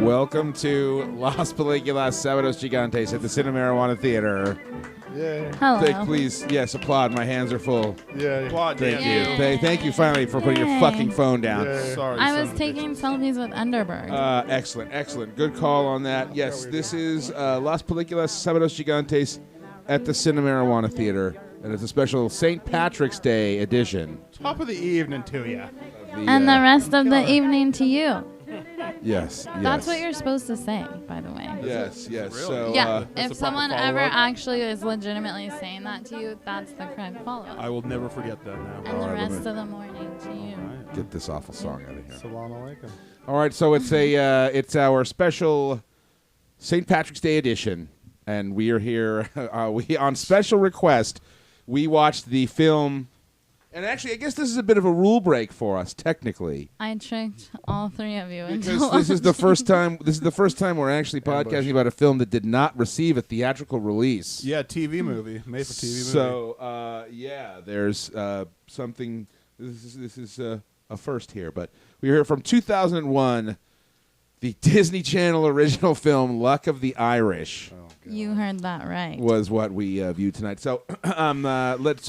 Welcome to Las Películas, Sábados, Gigantes at the Cinemarijuana Theatre. Yeah. Hello. Please, yes, applaud. My hands are full. Yeah. Applaud, Thank damn you. Thank you finally for putting your Yay. fucking phone down. Yeah. Sorry. I son was of a taking bitch. selfies with Underberg. Excellent. Good call on that. Yes, this is Las Películas, Sábados, Gigantes at the Cinemarijuana Theatre, and it's a special St. Patrick's Day edition. Top of the evening to you. And the rest of the evening to you. Yes. That's what you're supposed to say, by the way. Yes. Really? So, Yeah, that's if the someone proper ever follow-up? actually is legitimately saying that to you, that's the correct follow-up. I will never forget that now. And the Alright, rest of the morning to you. get this awful song out of here. Salam alaikum. All right, so it's it's our special St. Patrick's Day edition, and we are here. We on special request. We watched the film, and actually, I guess this is a bit of a rule break for us, technically, I tricked all three of you into because this is the first time. This is the first time we're actually podcasting about a film that did not receive a theatrical release. Yeah, TV movie. Made for TV movie. So there's something. This is a first here, but we hear from 2001, the Disney Channel original film "Luck of the Irish." You heard that right. Was what we viewed tonight. So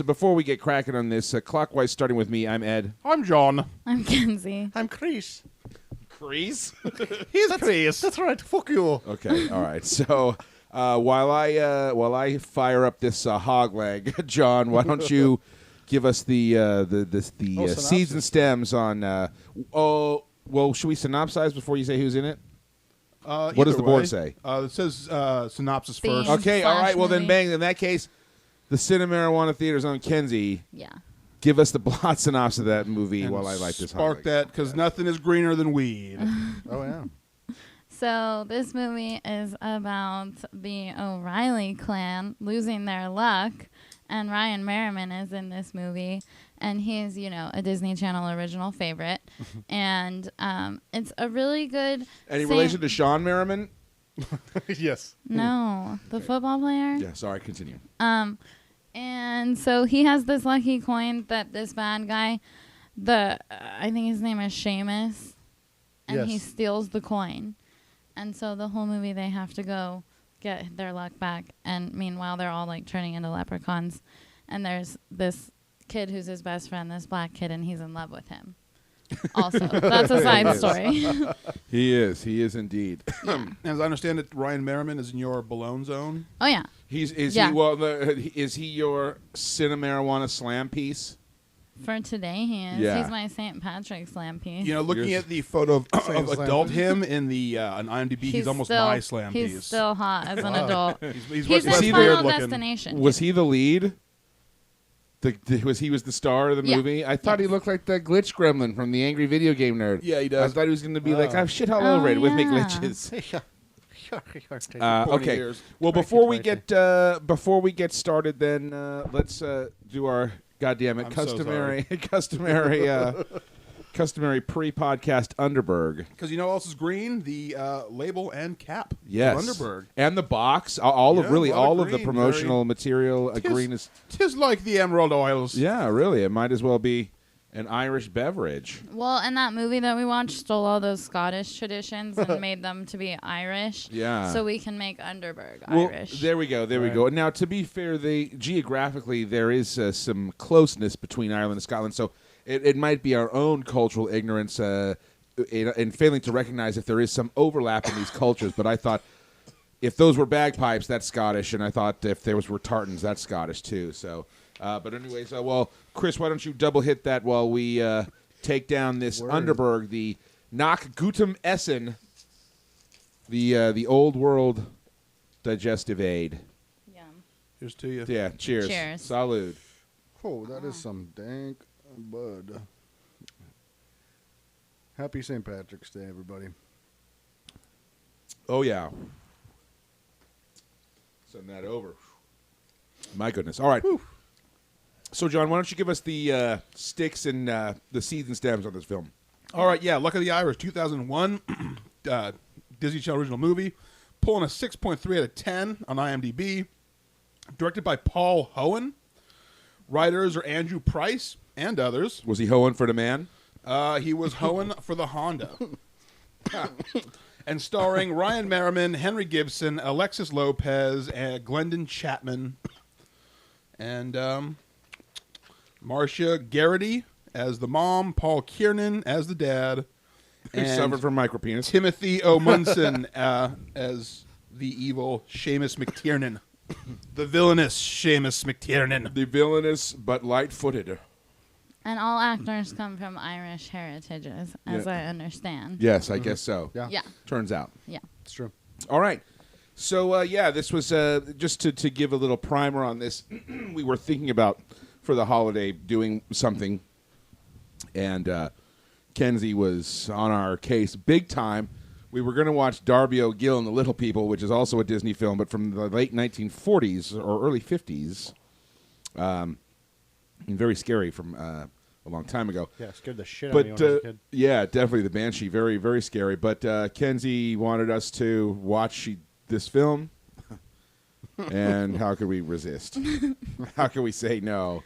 before we get cracking on this, clockwise starting with me, I'm Ed. I'm John. I'm Kenzie. I'm Chris. Crease? He's Chris. That's right. Fuck you. Okay, all right. So while I fire up this hog leg, John, why don't you give us the seeds and stems on? Should we synopsize before you say who's in it? What does the board say? It says synopsis Theme. first. Okay, all right. Well, then, movie. bang. In that case, the Cinemarijuana Theatre's own Kenzie. Yeah. Give us the plot synopsis of that movie And while I light this spark hot that, because nothing is greener than weed. Oh yeah. So this movie is about the O'Reilly clan losing their luck, and Ryan Merriman is in this movie, and he's, a Disney Channel original favorite, and it's a really good. Any relation to Sean Merriman? Yes. No, the football player. Yeah, sorry, continue. And so he has this lucky coin that this bad guy, I think his name is Seamus, and he Yes. steals the coin. And so the whole movie they have to go get their luck back. And meanwhile, they're all like turning into leprechauns. And there's this kid who's his best friend, this black kid, and he's in love with him. Also, that's a side story. He is indeed. As I understand it, Ryan Merriman is in your Balone zone. Oh, yeah. Is Yeah. he your Cinemarijuana slam piece? For today, he is. Yeah. He's my St. Patrick's slam piece. Looking Yours- at the photo of Same slam adult piece. him in the on IMDb, he's almost my slam He's piece. still hot as an adult. He's He's less in weird Final looking. Destination. Was he the lead? He was the star of the Yeah. movie? I thought he Yes. looked like the glitch gremlin from the Angry Video Game Nerd. Yeah, he I does. thought he was going to be like, I'm shit all Oh, over it with me yeah. glitches. Pointy Okay. ears. Well, before we get started, then let's do our goddammit I'm so customary pre-podcast Underberg. Because you know what else is green? The label and cap. Yes, of Underberg. and the box. All Yeah, of really a lot all of of the green, promotional material. Tis- Green is Tis like the Emerald Oils. yeah, really. It might as well be an Irish beverage. Well, and that movie that we watched stole all those Scottish traditions and made them to be Irish. Yeah. So we can make Underberg Well, Irish. there we go. Right. Now, to be fair, geographically there is some closeness between Ireland and Scotland, so it might be our own cultural ignorance in failing to recognize if there is some overlap in these cultures. But I thought if those were bagpipes, that's Scottish, and I thought if those were tartans, that's Scottish too. So, but anyways, well, Chris, why don't you double hit that while we take down this Underberg, the Nach Gutem Essen, the old world digestive aid. Yum. Here's to you. Yeah, cheers. Cheers. Salud. Oh, that is some dank bud. Happy St. Patrick's Day, everybody. Oh, yeah. Send that over. My goodness. All right. So, John, why don't you give us the sticks and the seeds and stems on this film? All right, yeah, Luck of the Irish, 2001, Disney Channel original movie, pulling a 6.3 out of 10 on IMDb, directed by Paul Hohen. Writers are Andrew Price, and others. Was he hoeing for the man? He was hoeing for the Honda. And starring Ryan Merriman, Henry Gibson, Alexis Lopez, and Glendon Chapman, and Marcia Garrity as the mom, Paul Kiernan as the dad, Who and suffered from micropenis? Timothy O'Munson as the evil Seamus McTiernan. The villainous Seamus McTiernan. The villainous but light-footed. And all actors come from Irish heritages, as Yeah. I understand. Yes, I guess so. Yeah. Yeah. Turns out. Yeah. It's true. All right. So, this was just to give a little primer on this. We were thinking about, for the holiday, doing something. And Kenzie was on our case big time. We were going to watch Darby O'Gill and the Little People, which is also a Disney film, but from the late 1940s or early 50s. And very scary from a long time ago. Yeah, it scared the shit out of me when I was a kid. Yeah, definitely the Banshee, very, very scary. But Kenzie wanted us to watch this film, and how could we resist? How could we say no?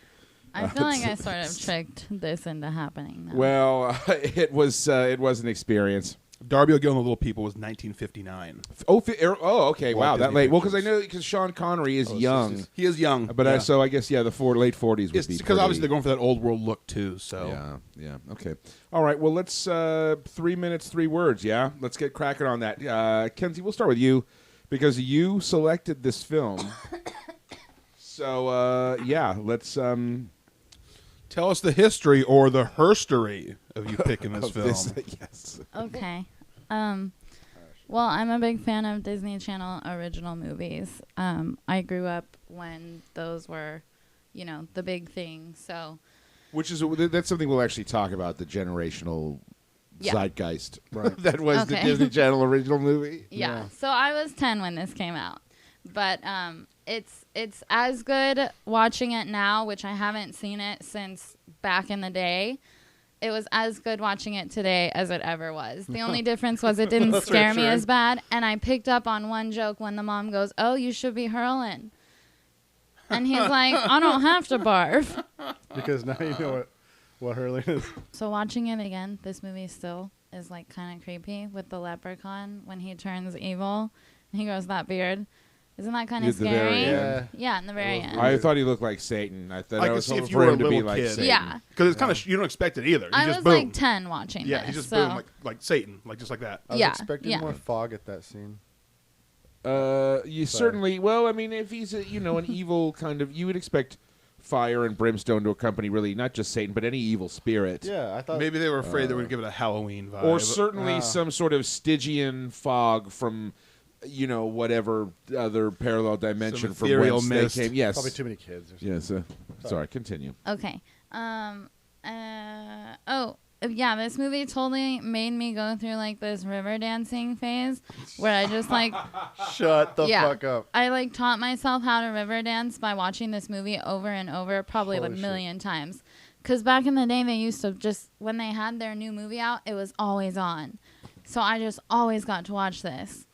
I feel like I sort of tricked this into happening. Though. Well, it was an experience. Darby O'Gill and the Little People was 1959. Okay, Walt wow, that Disney late. Well, because Pictures. Sean Connery is young, He is young, but yeah. so I guess the late 40s would It's be because obviously they're pretty- going for that old world look too. So Yeah. Okay. All right. Well, let's 3 minutes, 3 words. Yeah. Let's get cracking on that. Kenzie, we'll start with you because you selected this film. So let's tell us the history or the herstory of you picking this of film. yes. Okay. Well, I'm a big fan of Disney Channel original movies. I grew up when those were, the big thing. So, Which is that's something we'll actually talk about, the generational Yeah. zeitgeist Right. that was the Okay. Disney Channel original movie. yeah. So I was 10 when this came out. But it's as good watching it now, which I haven't seen it since back in the day. It was as good watching it today as it ever was. The only difference was it didn't scare me as bad. And I picked up on one joke when the mom goes, "Oh, you should be hurling." And he's like, "I don't have to barf." Because now you know what hurling is. So watching it again, this movie still is like kind of creepy with the leprechaun when he turns evil. And he grows that beard. Isn't that kind of At the very scary? end. Yeah, in the very end. I thought he looked like Satan. I thought I I could was see if hoping you for were a him to be little like kid. Satan. Yeah. Because it's kind of you don't expect it either. You I just was boom. like 10 watching Yeah, this. he just so. boom like Satan, like just like that. I was Yeah, expecting yeah. more fog at that scene. You certainly. Well, I mean, if he's an evil kind of, you would expect fire and brimstone to accompany really not just Satan, but any evil spirit. Yeah, I thought Maybe they were afraid they would give it a Halloween vibe. Or certainly some sort of Stygian fog from, whatever other parallel dimension from ethereal whence mist. they came. Yes. probably too many kids. Or something. Yes. Sorry. Continue. Okay. Yeah, this movie totally made me go through like this river dancing phase where I just like Shut the Yeah. fuck up. I like taught myself how to river dance by watching this movie over and over, probably Holy like a shit. million times. Because back in the day, they used to just, when they had their new movie out, it was always on. So I just always got to watch this.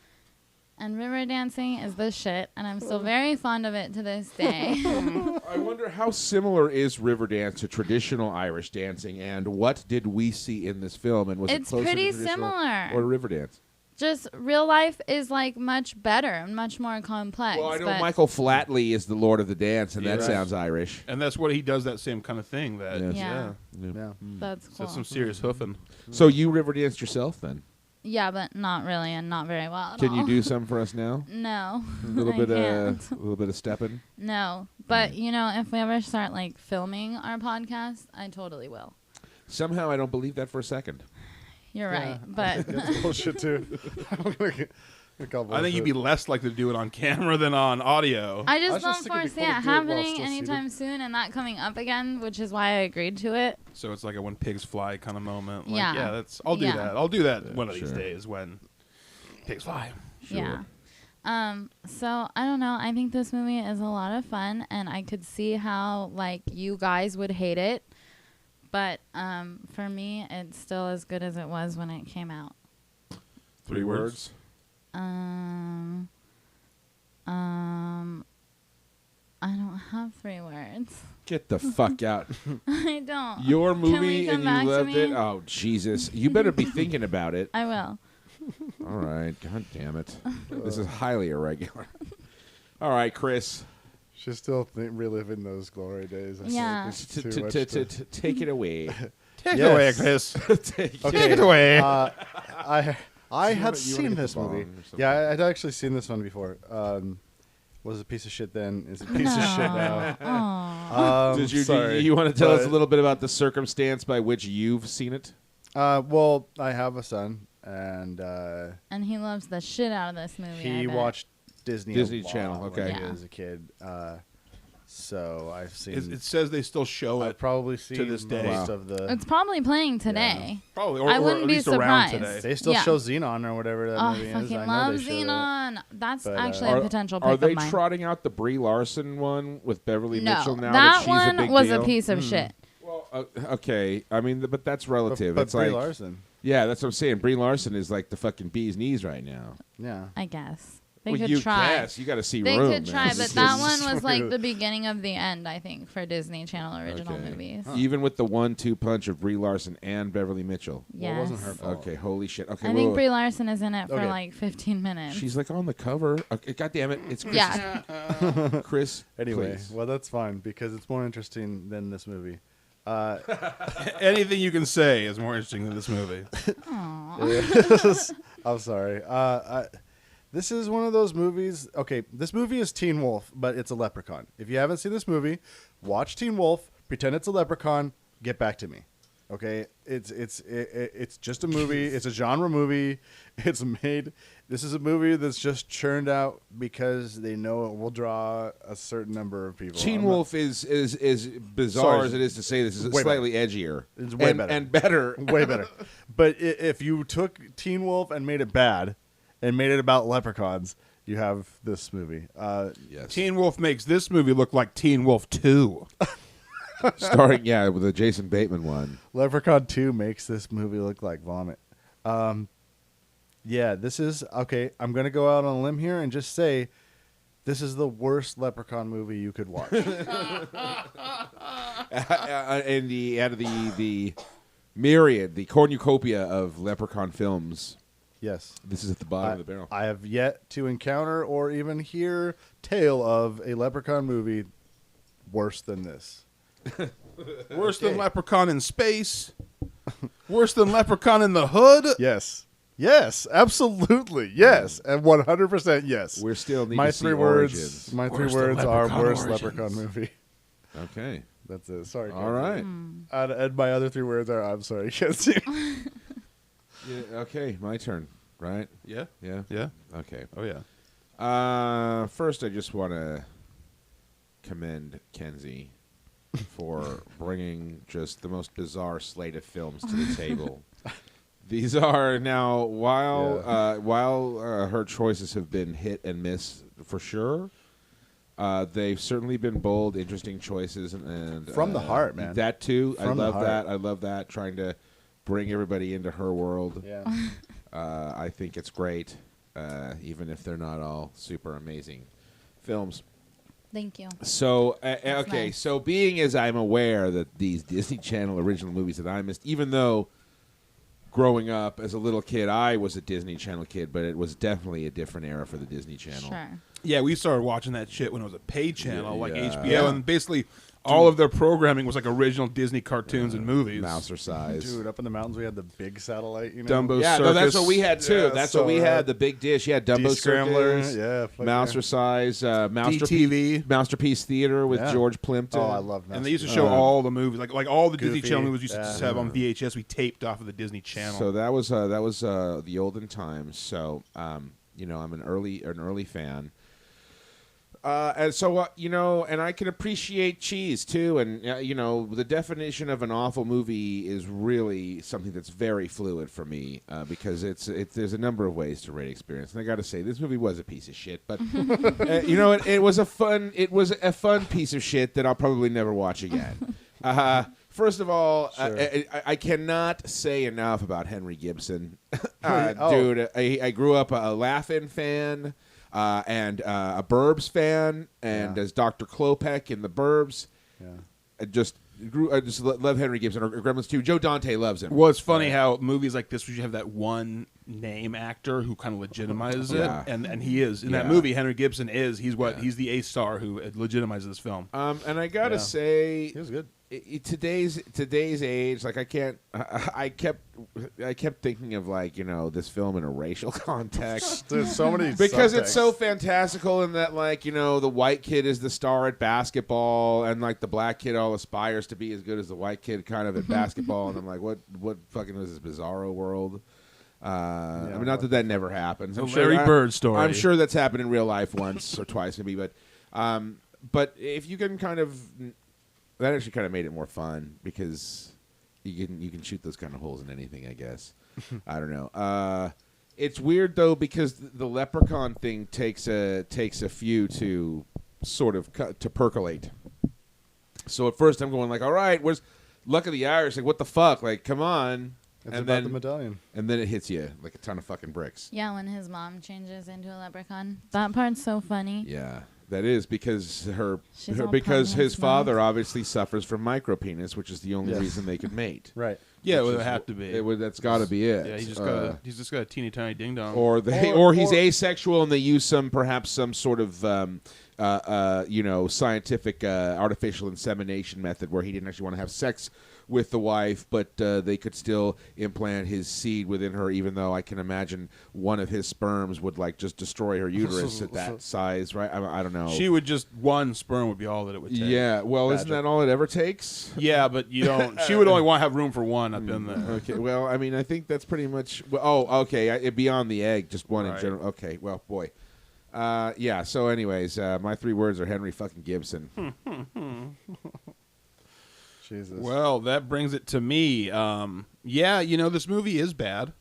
And river dancing is the shit, and I'm still very fond of it to this day. I wonder how similar is Riverdance to traditional Irish dancing, and what did we see in this film? And was it It's closer pretty to traditional similar. or Riverdance? Just real life is like much better and much more complex. Well, I know but Michael Flatley is the Lord of the Dance, and that Yes. sounds Irish. and that's what he does. That same kind of thing. That Yes. Yeah. Yeah. That's So cool. that's some serious hoofing. So you Riverdanced yourself, then? Yeah, but not really, and not very well at Can all. you do some for us now? No. A little I bit, can't. a little bit of stepping. No, but if we ever start like filming our podcast, I totally will. Somehow, I don't believe that for a second. You're Yeah. right, but That's bullshit too. I'm gonna call I think you'd be less likely to do it on camera than on audio. I I just was don't just thinking foresee it'd it be cool to do it while happening still anytime soon and that coming up again, which is why I agreed to it. So it's like a when pigs fly kind of moment. Like, Yeah. that's. I'll do Yeah. that. I'll do that one of these sure. days when pigs fly. Sure. Yeah. So I don't know. I think this movie is a lot of fun, and I could see how like you guys would hate it, but for me, it's still as good as it was when it came out. 3 words. I don't have 3 words. Get the fuck out. I don't. Your Can we movie come and back you to loved me? it? Oh, Jesus. You better be thinking about it. I will. All right. God damn it. This is highly irregular. All right, Chris. She's still reliving those glory days. I Yeah. think it's too much to- Take it away. Take it Yes. away, Chris. Take Okay. Take it away. I had You wanna seen get this the bong movie. or something? Yeah, I'd actually seen this one before. Was a piece of shit then. Is a piece of shit now. Aw. Did you, sorry, you want to tell us a but- little bit about the circumstance by which you've seen it? Well, I have a son, and And he loves the shit out of this movie. I he bet. watched Disney Disney Channel, when okay. he Yeah. was a kid. So I've seen. It says they still show I've it. probably seen this day. most Wow. of the. It's probably playing today. Probably, or, I or wouldn't at be least around surprised. today. They still Yeah. show Xenon or whatever that Oh, movie is. fucking I know love they show that. Xenon. That's But, actually Are, a potential pick are they of mine. trotting out the Brie Larson one with Beverly No, Mitchell now? that she's one a big was deal? a piece of shit. Well, okay. I mean, but that's relative. But it's Brie like, Larson. yeah, that's what I'm saying. Brie Larson is like the fucking bee's knees right now. Yeah. I guess they Well, could you try. guess. You got to see They room. could try, man. but that one was like the beginning of the end, I think, for Disney Channel original Okay. movies. Even with the 1-2 punch of Brie Larson and Beverly Mitchell. Well, Yes. it wasn't her fault. Okay, holy shit. Okay, I wait, think wait. Brie Larson is in it for Okay. like 15 minutes. She's like on the cover. Okay, God damn it. It's Chris. Yeah. Chris. Anyway, please. well, that's fine because it's more interesting than this movie. Anything you can say is more interesting than this movie. I'm sorry. This is one of those movies. Okay, this movie is Teen Wolf, but it's a leprechaun. If you haven't seen this movie, watch Teen Wolf. Pretend it's a leprechaun. Get back to me. Okay, it's just a movie. It's a genre movie. It's made. This is a movie that's just churned out because they know it will draw a certain number of people. Teen I'm not- Wolf is bizarre Sorry. as it is to say this is Way slightly edgier. It's way and, better. And better. way better. But if you took Teen Wolf and made it bad, and made it about leprechauns, you have this movie. Yes. Teen Wolf makes this movie look like Teen Wolf 2. Starring, yeah, with the Jason Bateman one. Leprechaun 2 makes this movie look like vomit. Yeah, this is okay. I'm gonna go out on a limb here and just say, this is the worst Leprechaun movie you could watch. And out of the myriad, the cornucopia of Leprechaun films, Yes, this is at the bottom of the barrel. I have yet to encounter or even hear tale of a Leprechaun movie worse than this. Worse than Leprechaun in Space. Worse than Leprechaun in the Hood. Yes, yes, absolutely, yes, and 100% yes. We're still need my to see three words. origins. My Worse three than words are Leprechaun worst origins. Leprechaun movie. Okay. That's it. Sorry. All right. And my other three words are I'm sorry, Kenzie. Yeah, okay, my turn, right? Yeah. Yeah? Yeah. Okay. Oh, yeah. First, I just want to commend Kenzie for bringing just the most bizarre slate of films to the table. These are now, while her choices have been hit and miss for sure, they've certainly been bold, interesting choices. And From the heart, man. That too. From the I love heart. that. I love that, trying to bring everybody into her world. Yeah. I think it's great, even if they're not all super amazing films. Thank you. So, That's okay, nice. so being as I'm aware that these Disney Channel original movies that I missed, even though growing up as a little kid, I was a Disney Channel kid, but it was definitely a different era for the Disney Channel. Sure. Yeah, we started watching that shit when it was a paid channel, like Yeah. HBO, Yeah. and basically all of their programming was like original Disney cartoons and movies. Mouser size. Dude, up in the mountains we had the big satellite, you know. Dumbo Yeah, Circus. no, that's what we had too. Yeah, That's so what we that- had. The big dish. Yeah, Dumbo Scrambler. Circus. Yeah. fuck Mouser yeah. size. DTV. Masterpiece Theater with Yeah. George Plimpton. Oh, I love that. And they used to show all the movies, like all the Disney Goofy. Channel movies used to Yeah. just have on VHS. We taped off of the Disney Channel. So that was the olden times. So you know, I'm an early fan. And so you know, and I can appreciate cheese too. And you know, the definition of an awful movie is really something that's very fluid for me because there's a number of ways to rate experience. And I got to say, this movie was a piece of shit, but you know, it was a fun piece of shit that I'll probably never watch again. First of all, Sure. I cannot say enough about Henry Gibson. Oh. Dude, I grew up a Laugh-In fan and a Burbs fan, and Yeah. as Dr. Klopek in the Burbs. Yeah. just love Henry Gibson or Gremlins 2. Joe Dante loves him. Well, it's funny how movies like this, where you have that one name actor who kind of legitimizes it, and he is in that movie. Henry Gibson is he's the A star who legitimizes this film. And I gotta say, he was good. Today's age, like I kept thinking of like this film in a racial context. There's so many because subtexts. it's so fantastical in that like the white kid is the star at basketball and like the black kid all aspires to be as good as the white kid kind of at basketball, and I'm like, what fucking is this bizarro world? I mean, not that never happens. I'm sure Larry Bird story. I'm sure that's happened in real life once or twice maybe, but if you can kind of. That actually kind of made it more fun because you can shoot those kind of holes in anything, I guess. I don't know. It's weird though because the leprechaun thing takes a few to sort of to percolate. So at first I'm going like, all right, where's Luck of the Irish? Like, what the fuck? Like, come on. It's about the medallion. And then it hits you like a ton of fucking bricks. Yeah, when his mom changes into a leprechaun. That part's so funny. Yeah. That is because because his father obviously suffers from micropenis, which is the only reason they could mate. Right. Yeah, it would have to be. That's got to be it. Yeah, he's just got a teeny tiny ding dong. Or he's asexual and they use perhaps some sort of scientific artificial insemination method where he didn't actually want to have sex with the wife, but they could still implant his seed within her, even though I can imagine one of his sperms would like just destroy her uterus at that size, right? I don't know. One sperm would be all that it would take. Yeah, well, isn't that all it ever takes? Yeah, but you don't. She would only want to have room for one up in there. Okay, well, I mean, I think that's pretty much. Okay, beyond the egg, just one in Right. general. Okay, well, boy. Yeah. So, anyways, my 3 words are Henry fucking Gibson. Jesus. Well, that brings it to me. This movie is bad,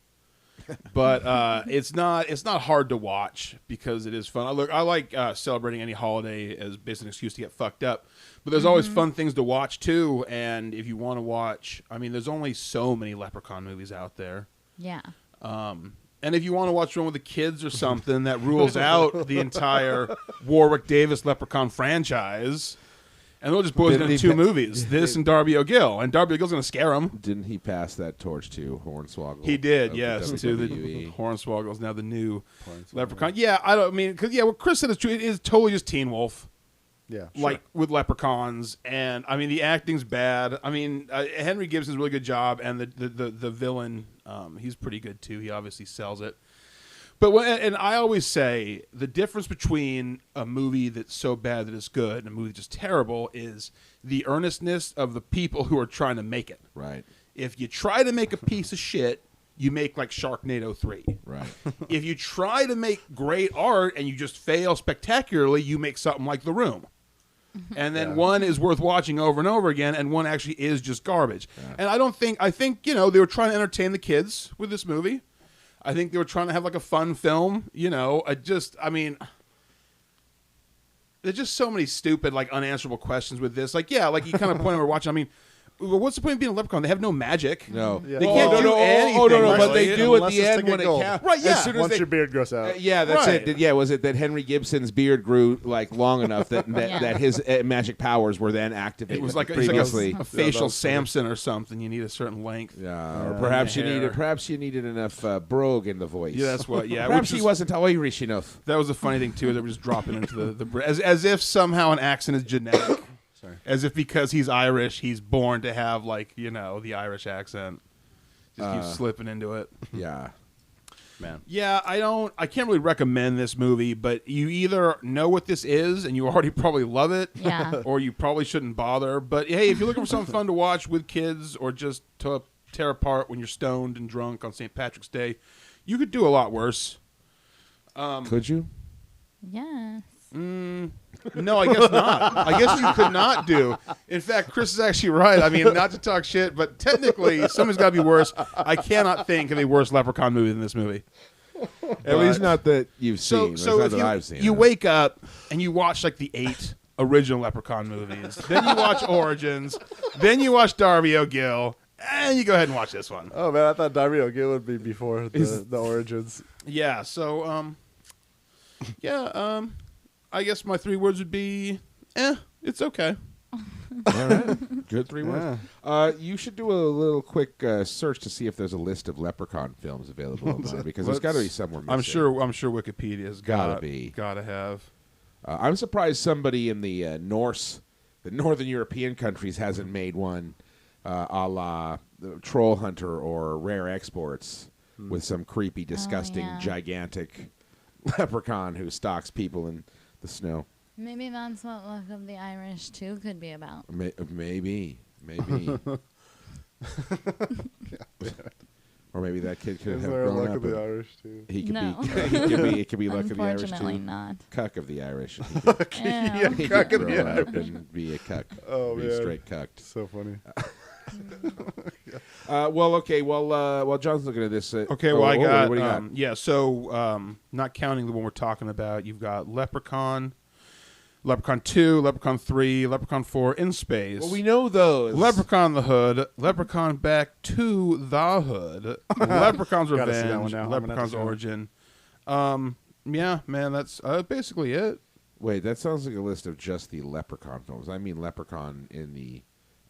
but it's not hard to watch because it is fun. I like celebrating any holiday as basically an excuse to get fucked up, but there's always fun things to watch too. And if you want to watch, I mean, there's only so many Leprechaun movies out there. Yeah. And if you want to watch one with the kids or something, that rules out the entire Warwick Davis Leprechaun franchise. And they'll just boil it into 2 movies, this and Darby O'Gill. And Darby O'Gill's going to scare them. Didn't he pass that torch to Hornswoggle? He did, yes, to the Hornswoggle's now the new Leprechaun. Yeah, what Chris said is true. It is totally just Teen Wolf. Yeah, like with leprechauns, and I mean the acting's bad. I mean Henry Gibson's a really good job, and the villain, he's pretty good too. He obviously sells it. But and I always say the difference between a movie that's so bad that it's good and a movie that's just terrible is the earnestness of the people who are trying to make it. Right. If you try to make a piece of shit, you make like Sharknado 3. Right. If you try to make great art and you just fail spectacularly, you make something like The Room. And then one is worth watching over and over again, and one actually is just garbage. Yeah. And I think they were trying to entertain the kids with this movie. I think they were trying to have like a fun film, there's just so many stupid, like unanswerable questions with this. Like, yeah, like you kind of point we're watching. I mean, what's the point of being a leprechaun? They have no magic. No. Yeah. They can't do anything. But they do at the end when it counts. Right, yeah. Once your beard grows out. Yeah, that's it. Yeah, was it that Henry Gibson's beard grew like long enough that his magic powers were then activated? It was like previously. a facial Samson or something. You need a certain length. Yeah, or perhaps you needed enough brogue in the voice. Yeah, that's what. Yeah, perhaps he wasn't Irish enough. That was a funny thing too. They were just dropping into the as if somehow an accent is genetic. As if because he's Irish, he's born to have like the Irish accent. Just keeps slipping into it. Yeah, man. Yeah, I can't really recommend this movie, but you either know what this is and you already probably love it, or you probably shouldn't bother. But hey, if you're looking for something fun to watch with kids or just to tear apart when you're stoned and drunk on St. Patrick's Day, you could do a lot worse. Could you? Yes. No, I guess not. I guess you could not do. In fact, Chris is actually right. I mean, not to talk shit, but technically, something's got to be worse. I cannot think of a worse Leprechaun movie than this movie. At least not that you've seen. So not if that I've seen. You wake up and you watch like the 8 original Leprechaun movies, then you watch Origins, then you watch Darby O'Gill, and you go ahead and watch this one. Oh man, I thought Darby O'Gill would be before the Origins. Yeah. So I guess my 3 words would be, it's okay. All right. Good 3 words. You should do a little quick search to see if there's a list of Leprechaun films available online, because there's got to be somewhere missing. I'm sure Wikipedia's gotta have. I'm surprised somebody in the Northern European countries hasn't made one a la Troll Hunter or Rare Exports with some creepy, disgusting, gigantic leprechaun who stalks people in the snow. Maybe that's what Luck of the Irish 2 could be about. Maybe. Or maybe that kid could have grown Luck up. of the Irish too? He could No. be. It could be Luck of the Irish too. Unfortunately not. Cuck of the Irish. Ew. He could grow up and be a cuck. Oh, be man. straight cucked. So funny. While John's looking at this. Okay, well, I got, what do you got? so not counting the one we're talking about, you've got Leprechaun, Leprechaun 2, Leprechaun 3, Leprechaun 4 in space. Well, we know those. Leprechaun the Hood, Leprechaun Back to the Hood, Leprechaun's Gotta see that one Revenge, now. I'm gonna have Leprechaun's to see it. Origin. Yeah, man, that's basically it. Wait, that sounds like a list of just the Leprechaun films. I mean Leprechaun in the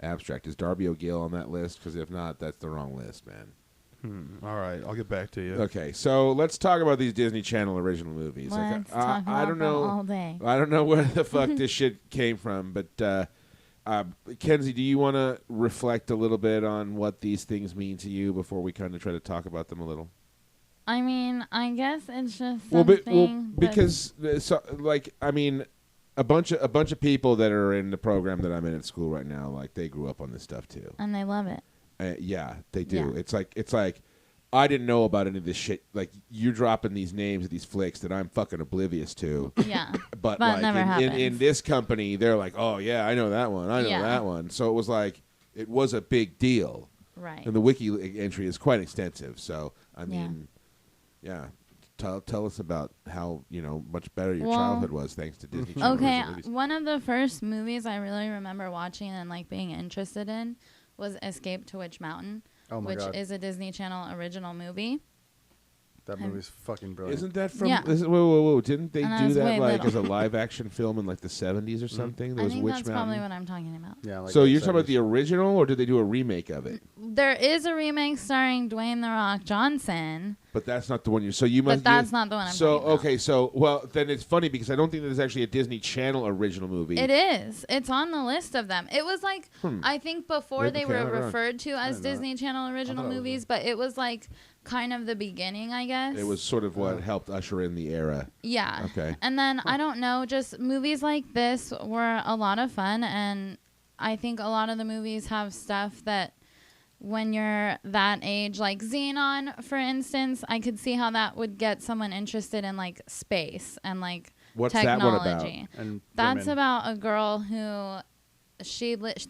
abstract. Is Darby O'Gill on that list? Because if not, that's the wrong list, man. All right, I'll get back to you. Okay, so let's talk about these Disney Channel original movies. Let's talk I about don't them know. all day. I don't know where the fuck this shit came from, but Kenzie, do you want to reflect a little bit on what these things mean to you before we kind of try to talk about them a little? I mean, I guess it's just something. Because a bunch of people that are in the program that I'm in at school right now, like they grew up on this stuff too. and they love it. Yeah, they do. Yeah. It's like I didn't know about any of this shit. Like you're dropping these names of these flicks that I'm fucking oblivious to. Yeah. But That like never in happens. this company, they're like, oh yeah, I know that one. I know Yeah. that one. So it was like it was a big deal. Right. And the wiki entry is quite extensive. So I mean, yeah. Tell us about how much better your childhood was thanks to Disney Channel Okay, original movies. one of the first movies I really remember watching and like being interested in was Escape to Witch Mountain, Oh my which God. is a Disney Channel original movie. That movie's fucking brilliant. Isn't that from? Yeah. Whoa! Didn't they And I do was that way like little. as a live action film in like the 70s or something? There I was think Witch that's Mountain. probably what I'm talking about. Yeah, like So the you're talking about 70s. the original, or did they do a remake of it? There is a remake starring Dwayne The Rock Johnson, But that's not the one you. So you must. but that's not the one I'm So talking about. okay, so well then it's funny because I don't think there's actually a Disney Channel original movie. It is. It's on the list of them. It was like I think before Maybe- they okay, were I'm wrong. referred to as didn't know Disney Channel original it was movies, but it was like kind of the beginning, I guess. It was sort of what helped usher in the era. Yeah. Okay. And then I don't know, just movies like this were a lot of fun, and I think a lot of the movies have stuff that when you're that age, like Xenon, for instance, I could see how that would get someone interested in like space and like What's that one about? technology. And That's women. about a girl who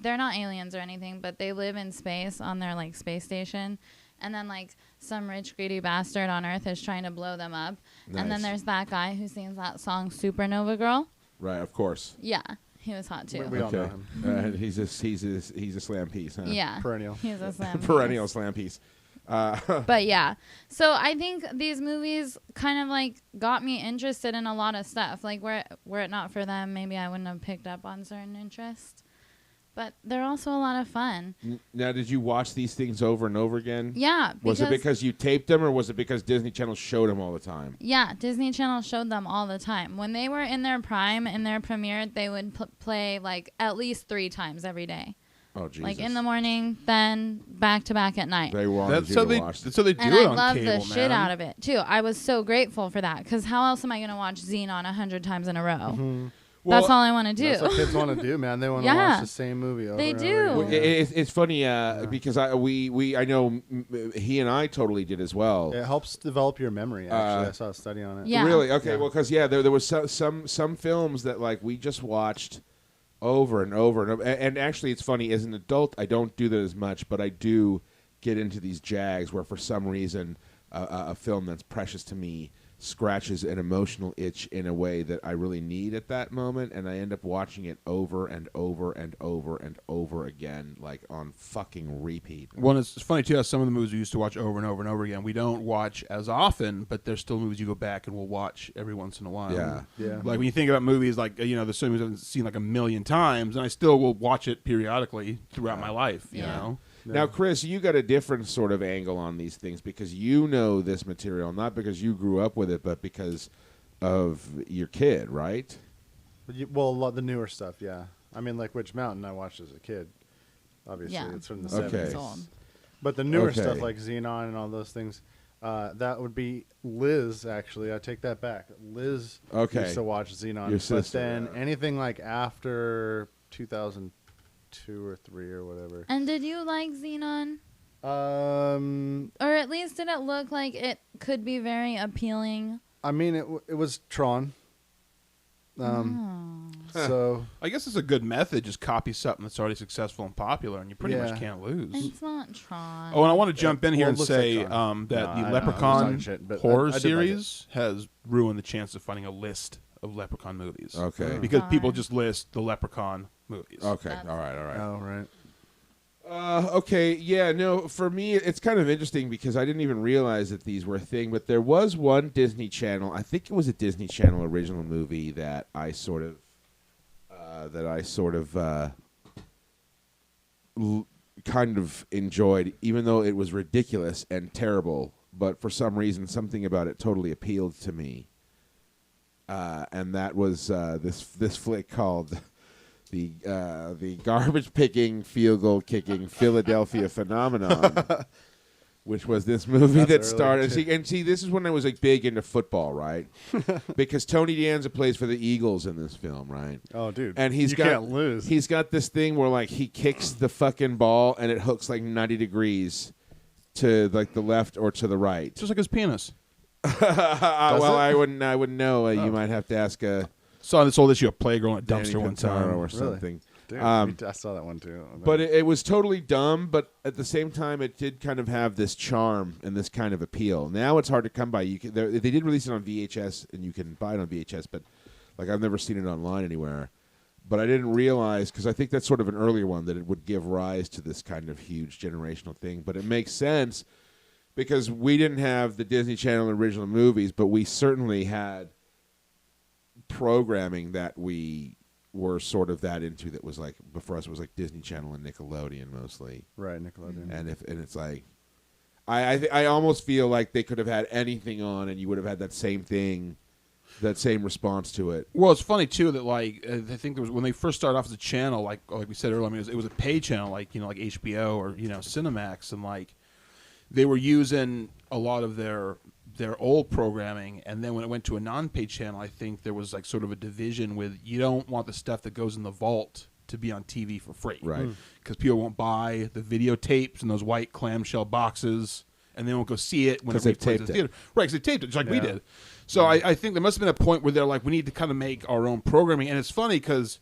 they're not aliens or anything, but they live in space on their like space station. And then like some rich greedy bastard on Earth is trying to blow them up. And then Nice. there's that guy who sings that song Supernova Girl. Right, of course. Yeah, he was hot too. We all know him. He's a slam piece, huh? Yeah, Perennial. He's a slam Perennial slam piece. But yeah, so I think these movies kind of like got me interested in a lot of stuff. Like were it not for them, maybe I wouldn't have picked up on certain interests. But they're also a lot of fun. Now, did you watch these things over and over again? Yeah. Was it because you taped them, or was it because Disney Channel showed them all the time? Yeah, Disney Channel showed them all the time. When they were in their prime, in their premiere, they would play like at least 3 times every day. Oh, Jesus. Like in the morning, then back to back at night. They wanted That's you so to they watch them. so they do And it I on love cable, the man. shit out of it too. I was so grateful for that because how else am I going to watch Xenon 100 times in a row? Mm-hmm. That's all I want to do. That's what kids want to do, man. They want to Yeah. watch the same movie over They and do. over Well, again. it's funny because I know he and I totally did as well. It helps develop your memory. Actually, I saw a study on it. Yeah. Really? Okay. Yeah. Well, because there was some films that like we just watched over and over and over. And actually, it's funny. As an adult, I don't do that as much, but I do get into these jags where, for some reason, a film that's precious to me scratches an emotional itch in a way that I really need at that moment, and I end up watching it over and over and over and over again, like on fucking repeat. Well, it's funny too how some of the movies we used to watch over and over and over again, we don't watch as often, but there's still movies you go back and we'll watch every once in a while. Yeah. Like when you think about movies, like there's some movies I've seen like a million times, and I still will watch it periodically throughout my life. You know. Yeah. Now, Chris, you got a different sort of angle on these things because you know this material, not because you grew up with it, but because of your kid, right? Well, a lot of the newer stuff, yeah. I mean, like Witch Mountain, I watched as a kid. Obviously, it's from the 70s. Old. But the newer stuff, like Xenon and all those things, that would be Liz, actually. I take that back. Liz used to watch Xenon. Your sister, but then anything like after 2002 or 3 or whatever. And did you like Xenon? Or at least did it look like it could be very appealing? I mean, it was Tron. So I guess it's a good method. Just copy something that's already successful and popular, and you pretty much can't lose. It's not Tron. Oh, and I want to jump in here and looks say like Tron. that No, the I Leprechaun was talking shit, but horror I did like series has ruined the chance of finding a list of Leprechaun movies. Okay. Because people Darn. just list the Leprechaun movies. Okay. That's- All right. Oh, right. Okay, yeah, no, for me, it's kind of interesting because I didn't even realize that these were a thing, but there was one Disney Channel, I think it was a Disney Channel original movie that I sort of kind of enjoyed, even though it was ridiculous and terrible, but for some reason, something about it totally appealed to me. And that was this flick called the garbage picking, field goal kicking Philadelphia Phenomenon, which was this movie that started. See, this is when I was like big into football, right? Because Tony Danza plays for the Eagles in this film, right? Oh, dude. And you can't lose. He's got this thing where like he kicks the fucking ball and it hooks like 90 degrees to like the left or to the right. Just like his penis. Well, I wouldn't know. You might have to ask a. Saw this old issue of Playgirl at Danny dumpster one Cantaro time. or something. Dude, I saw that one too. But it was totally dumb, but at the same time, it did kind of have this charm and this kind of appeal. Now it's hard to come by. They did release it on VHS, and you can buy it on VHS, but like I've never seen it online anywhere. But I didn't realize, because I think that's sort of an earlier one, that it would give rise to this kind of huge generational thing. But it makes sense because we didn't have the Disney Channel original movies, but we certainly had programming that we were sort of that into that was like, for us, it was like Disney Channel and Nickelodeon mostly. Right, Nickelodeon. And it's like, I almost feel like they could have had anything on and you would have had that same thing, that same response to it. Well, it's funny too that like I think there was when they first started off as a channel, like we said earlier, I mean, it was a pay channel, like like HBO or Cinemax, and like they were using a lot of their old programming, and then when it went to a non-paid channel, I think there was like sort of a division with you don't want the stuff that goes in the vault to be on TV for free, Right? Because people won't buy the videotapes in those white clamshell boxes, and they won't go see it when it they've replays taped at it. the theater, right? Because they taped it just like we did. So I think there must have been a point where they're like, we need to kind of make our own programming, and it's funny because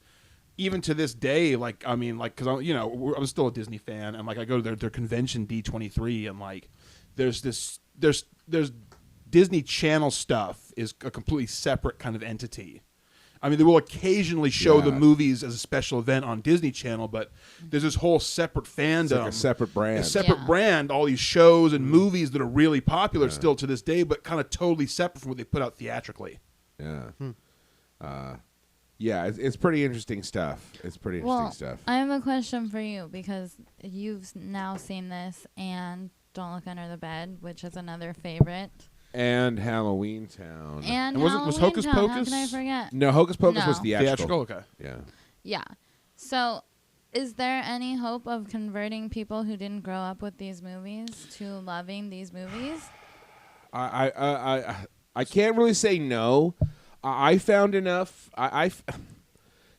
even to this day, like I mean, like because I'm still a Disney fan, and like I go to their convention D23, and like there's Disney Channel stuff is a completely separate kind of entity. I mean, they will occasionally show the movies as a special event on Disney Channel, but there's this whole separate fandom. It's like a separate brand. A separate brand, all these shows and movies that are really popular still to this day, but kind of totally separate from what they put out theatrically. Yeah. Yeah, it's pretty interesting stuff. It's pretty interesting stuff. I have a question for you because you've now seen this and Don't Look Under the Bed, which is another favorite. And Halloween Town. And was Halloween Hocus Town. Pocus? How can I forget? No, Hocus Pocus No. was theatrical. Okay. Yeah. Yeah. So, is there any hope of converting people who didn't grow up with these movies to loving these movies? I can't really say no. I found enough.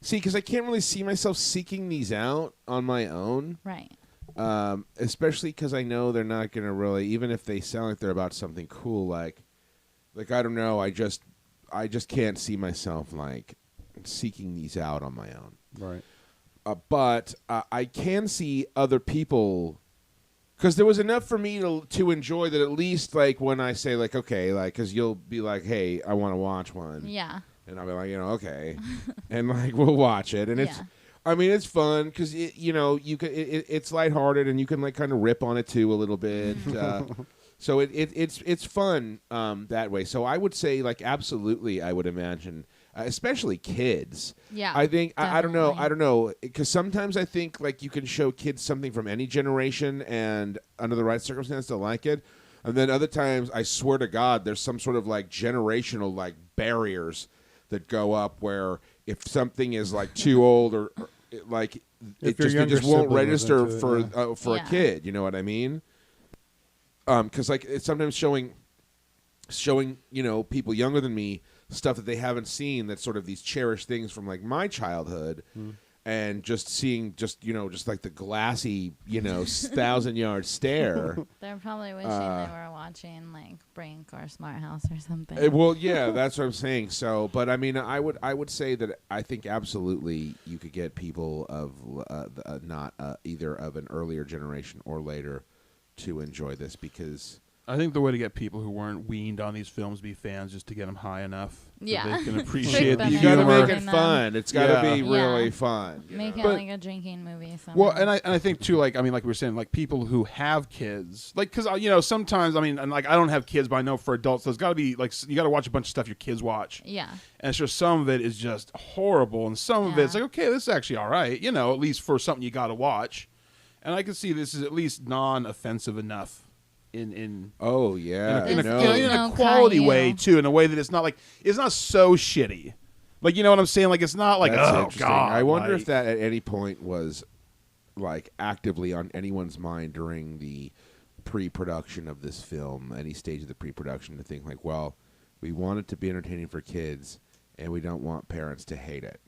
See, because I can't really see myself seeking these out on my own. Right. Especially because I know they're not going to really, even if they sound like they're about something cool, like I don't know, I just can't see myself like seeking these out on my own. Right. But I can see other people Because there was enough for me to enjoy that. At least like when I say like okay, like because you'll be like, hey, I want to watch one. Yeah. And I'll be like, okay, and like we'll watch it, and it's. I mean, it's fun because you can. It's lighthearted, and you can like kind of rip on it too a little bit. So it's fun that way. So I would say like absolutely, I would imagine. Especially kids. Yeah. I think I don't know because sometimes I think like you can show kids something from any generation and under the right circumstance they'll like it, and then other times I swear to God there's some sort of like generational like barriers that go up where if something is like too old or like it just won't register for a kid. You know what I mean? Because like it's sometimes showing people younger than me stuff that they haven't seen, that's sort of these cherished things from like my childhood, and just seeing just like the glassy 1,000-yard stare. They're probably wishing they were watching like Brink or Smart House or something. Well, yeah, that's what I'm saying. So, but I mean, I would say that I think absolutely you could get people of not either of an earlier generation or later to enjoy this, because I think the way to get people who weren't weaned on these films to be fans is to get them high enough that they can appreciate the You humor. got to make it fun. It's got to be really fun. Make it like a drinking movie. Somehow. Well, and I think too, like we were saying, like people who have kids, like because sometimes and like I don't have kids, but I know for adults there's got to be like you got to watch a bunch of stuff your kids watch. Yeah. And it's just some of it is just horrible, and some of it's like okay, this is actually all right, at least for something you got to watch. And I can see this is at least non-offensive enough. In a quality way too, in a way that it's not so shitty, like you know what I'm saying, like it's not like oh god. I wonder if that at any point was like actively on anyone's mind during the pre-production of this film, any stage of the pre-production, to think like, well, we want it to be entertaining for kids and we don't want parents to hate it.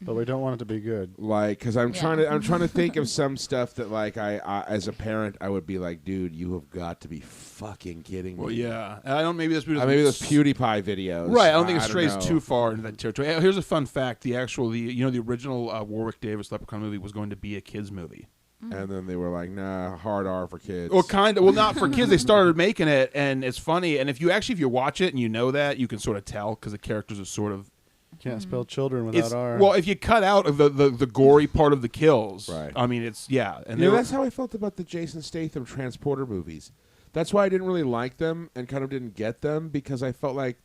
But we don't want it to be good. Like, because I'm trying to think of some stuff that, like, I as a parent, I would be like, dude, you have got to be fucking kidding me. Well, yeah. I don't. Maybe those PewDiePie videos. Right. I don't think it strays too far into that territory. Here's a fun fact: the original Warwick Davis Leprechaun movie was going to be a kids movie. And then they were like, nah, hard R for kids. Well, kind of. Well, not for kids. They started making it, and it's funny. And if you watch it and you know that, you can sort of tell because the characters are sort of. Can't spell children without R. Well, if you cut out the gory part of the kills, right. I mean, it's and that's how I felt about the Jason Statham Transporter movies. That's why I didn't really like them and kind of didn't get them, because I felt like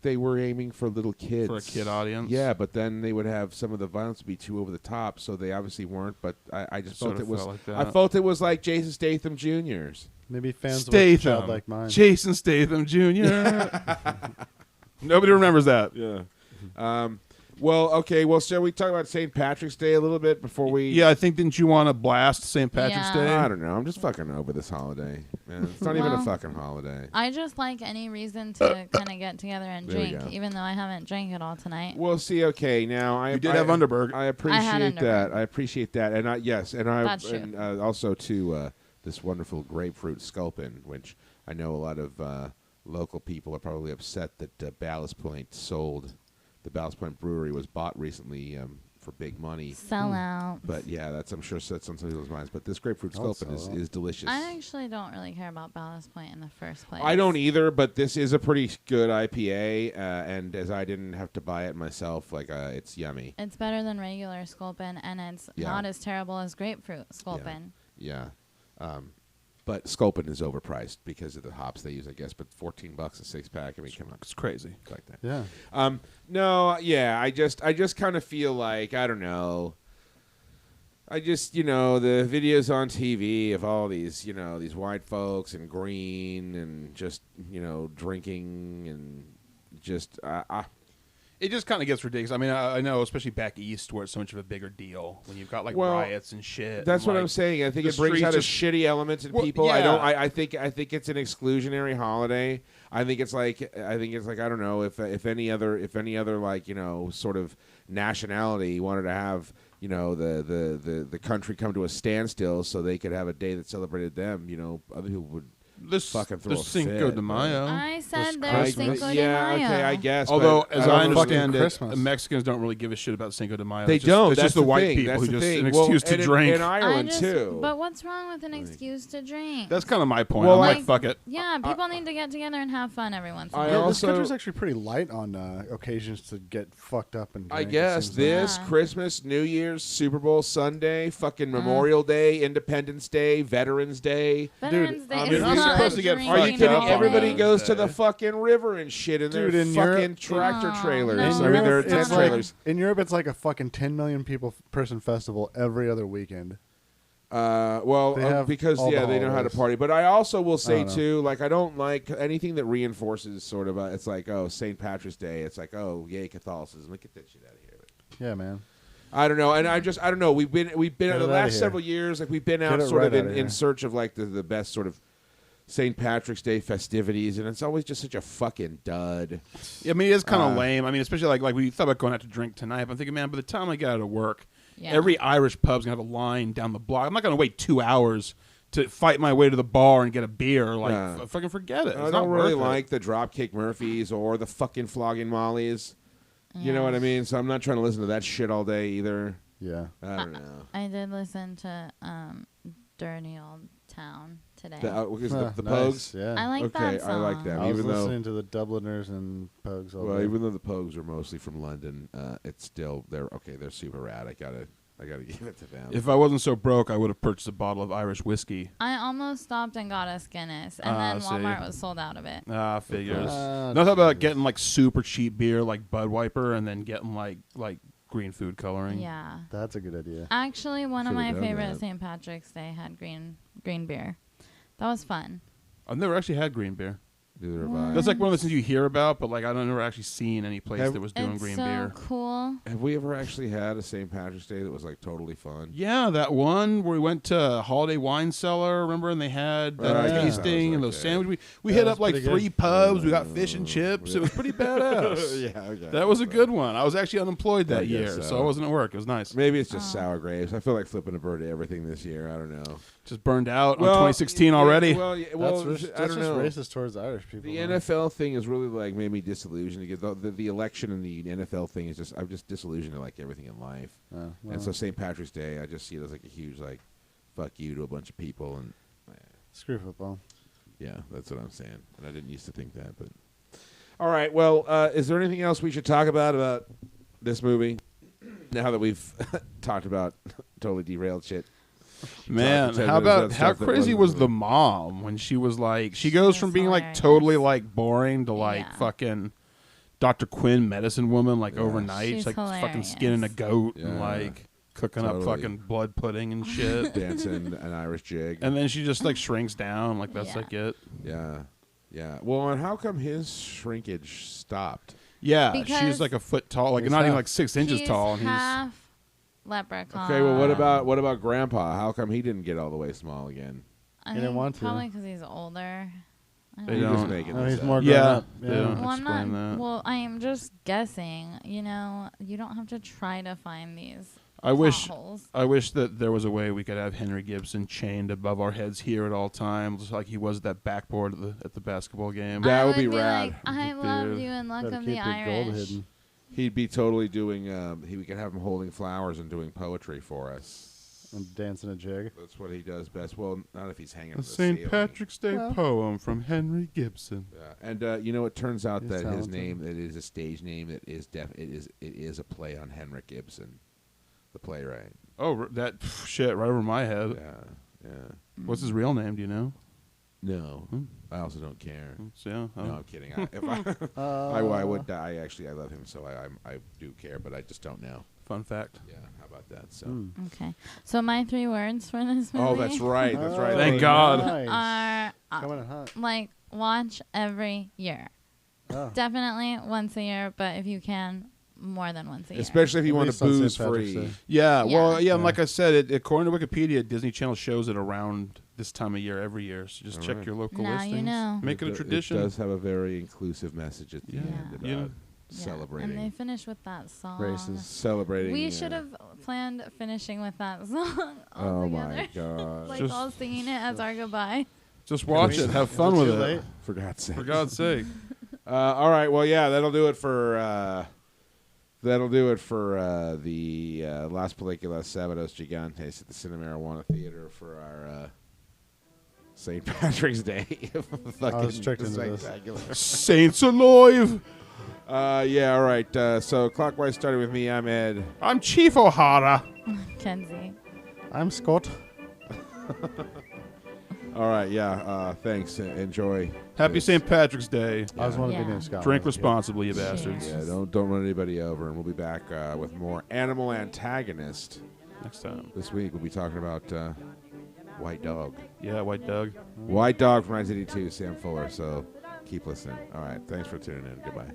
they were aiming for little kids, for a kid audience. Yeah, but then they would have some of the violence be too over the top, so they obviously weren't. But I just felt it was. Like I felt it was like Jason Statham Jr.'s. Maybe fans with a child like mine. Jason Statham Jr. Nobody remembers that. Yeah. Well, okay. Well, shall we talk about St. Patrick's Day a little bit before we? Yeah, I think, didn't you want to blast St. Patrick's Day? I don't know. I'm just fucking over this holiday. Man, it's not even a fucking holiday. I just like any reason to kind of get together and drink, even though I haven't drank at all tonight. Well, see, okay, now you did have Underberg. I appreciate that. I appreciate that, and That's true. And also to this wonderful grapefruit sculpin, which I know a lot of local people are probably upset that Ballast Point sold. The Ballast Point Brewery was bought recently for big money. Sell out. But yeah, I'm sure that's on some people's minds. But this grapefruit sculpin is delicious. I actually don't really care about Ballast Point in the first place. I don't either, but this is a pretty good IPA, and as I didn't have to buy it myself, it's yummy. It's better than regular sculpin, and it's not as terrible as grapefruit sculpin. Yeah. But sculpin is overpriced because of the hops they use, I guess. But $14 a 6-pack. I mean, come on, it's crazy. Like that. Yeah. No. Yeah. I just kind of feel like, I don't know. I just, the videos on TV of all these, these white folks and green and just, drinking and just. It just kind of gets ridiculous. I mean, I know, especially back east, where it's so much of a bigger deal when you've got riots and shit. That's what I'm saying. I think it brings out a shitty element in people. Yeah. I think it's an exclusionary holiday. I think it's like I don't know if any other like sort of nationality wanted to have the country come to a standstill so they could have a day that celebrated them. Other people would fucking throw the a Cinco fit, de but- Mayo. I said there's Christmas. Cinco de Yeah, Mayo. okay, I guess. Although, but as I I don't understand fucking it, Christmas. Mexicans don't really give a shit about Cinco de Mayo. They It's don't. It's That's just the white thing. people That's who the just thing. an Well, excuse to and drink. in Ireland too. But what's wrong with an excuse to drink? That's kind of my point. Well, I'm like- like, fuck it. Yeah, people need to get together and have fun every once in a I while. Yeah, this also- country's actually pretty light on occasions to get fucked up and. I drink, it guess seems this Yeah. Christmas, New Year's, Super Bowl Sunday, fucking Mm. Memorial Day, Independence Day, Veterans Day. Veterans Day I is mean, not you're a supposed to get drinking Are you fucked kidding? up on Everybody holiday. goes to Day. the fucking river and shit in their Dude, in fucking Europe- tractor Oh, trailers. no. I In mean, Europe, they're it's tent like, trailers. in Europe, it's like a fucking 10 million person festival every other weekend. Well, They have because all the they know how to holidays. party. But I also will say don't know. too, like I don't like anything that reinforces sort of. It's like St. Patrick's Day. It's like yay Catholicism. Like, get that shit out of here. Yeah, man. I don't know, and I don't know. We've been Get the it outta last here. several years. Like we've been Get out it sort right of in outta here. search of like the best sort of St. Patrick's Day festivities, and it's always just such a fucking dud. Yeah, I mean, it is kind of lame. I mean, especially like we thought about going out to drink tonight. But I'm thinking, man, by the time I get out of work, Yeah. every Irish pub's gonna have a line down the block. I'm not gonna wait 2 hours to fight my way to the bar and get a beer. Like, Yeah. fucking forget it. I It's don't not really worth it. like the Dropkick Murphys or the fucking Flogging Mollies. You know what I mean? So I'm not trying to listen to that shit all day either. Yeah. I don't know. I did listen to Dirty Old Town today. The Nice, Pogues. Yeah. I like Okay, that I song. like that. I was even though- listening to the Dubliners and Pogues all Well, day. even though the Pogues are mostly from London, it's still they're super rad. I gotta give it to them. If I wasn't so broke, I would have purchased a bottle of Irish whiskey. I almost stopped and got us Guinness, and then see. Walmart was sold out of it. Figures. Ah, Nothing about Jesus. getting like super cheap beer like Bud Wiper and then getting like green food coloring. Yeah. That's a good idea. Actually, one of Should've my done favorite that. St. Patrick's Day had green beer. That was fun. I've never actually had green beer. Neither have I. That's like one of the things you hear about, but like I don't never actually seen any place Have- that was doing It's green so beer. cool. Have we ever actually had a St. Patrick's Day that was like totally fun? Yeah, that one where we went to Holiday Wine Cellar, remember, and they had that I guess that was tasting and those okay. sandwiches. We That hit was up like pretty good. 3 pubs. We got fish and chips. It was pretty badass. yeah, okay. That was a good one. I was actually unemployed I that year, guess so I wasn't at work. It was nice. Maybe it's just sour grapes. I feel like flipping a bird to everything this year. I don't know. Just burned out on 2016 already. Well, That's I don't know. racist towards Irish people. The man. NFL thing is really like made me disillusioned. The election and the NFL thing is just I'm just disillusioned to like everything in life. Oh, well, And so St. Patrick's Day, I just see it as like a huge like fuck you to a bunch of people, and screw football. yeah, that's what I'm saying. And I didn't used to think that, but all right. Well, is there anything else we should talk about this movie? Now that we've talked about totally derailed shit. Man, Talking how 10 minutes about about how stuff that crazy wasn't was really- the mom when she was like she goes She from was being like hilarious. totally like boring to like Yeah. fucking Dr. Quinn medicine woman like Yeah. overnight. She's She's like fucking hilarious. skinning a goat and Yeah. like cooking up Totally. fucking blood pudding and shit. dancing an Irish jig? And then she just like shrinks down like that's Yeah. like it. Yeah, yeah. Well, and how come his shrinkage stopped? Yeah, Because she's like a foot tall, like He's not even half. like 6 inches He's tall, and he's half leprechaun. Okay, well, what about Grandpa? How come he didn't get all the way small again? I He didn't think want to. Probably because he's older. I They You're know. just don't. making No, this he's up. more grown Yeah, up. they Yeah. don't. Well, I'm not. Explain that. Well, I am just guessing. You know, you don't have to try to find these. I wish potholes. I wish that there was a way we could have Henry Gibson chained above our heads here at all times, like he was at that backboard at the basketball game. That I would be like, rad. I love Dude. you and Luck Better of keep the your gold Irish. hidden. He'd be totally doing. We could have him holding flowers and doing poetry for us. And dancing a jig. That's what he does best. Well, not if he's hanging. A from the St. ceiling. Patrick's Day Well. poem from Henry Gibson. Yeah. And you know, it turns out He's that his talented. name, it is a stage name. It is a play on Henrik Ibsen, the playwright. Oh, that shit right over my head. Yeah, yeah. What's his real name? Do you know? No, Hmm. I also don't care. So, yeah. Oh. No, I'm kidding. I would. I actually, I love him, so I do care, but I just don't know. Fun fact. Yeah, how about that? So. Mm. Okay. So my 3 words for this movie Oh, that's right. That's right. Thank God. Nice. are Coming in hot. like watch every year. Oh. Definitely once a year, but if you can, more than once a year. Especially if you At want least to on St. booze Patrick's free. Day. Yeah, well, Yeah. and like I said, according to Wikipedia, Disney Channel shows it around this time of year every year. So just check Alright. your local Now listings. you know. Make it a tradition. It does have a very inclusive message at the Yeah. end about Yeah. Yeah. celebrating. And they finish with that song. Racist. Celebrating. We should have planned finishing with that song Oh all my together. god. Like Just- all singing it as our goodbye. Just watch it. Have fun Is with too it. late? For God's sake. For God's sake. All right. Well, yeah, that'll do it for the Las Películas Sábados Gigantes at the Cinemarijuana Theatre for our St. Patrick's Day. I was tricked into this. spectacular. Saints alive. Yeah. All right. So clockwise, starting with me. I'm Ed. I'm Chief O'Hara. Kenzie. I'm Scott. All right. Yeah. Thanks. Enjoy. Happy this. St. Patrick's Day. I was one of Yeah. the names Scott. Drink was. responsibly, you bastards. Yeah. Don't run anybody over, and we'll be back with more Animal Antagonist Next time. this week. We'll be talking about White Dog. Yeah, White Doug. White Dog from 1982, Sam Fuller. So keep listening. All right. Thanks for tuning in. Goodbye.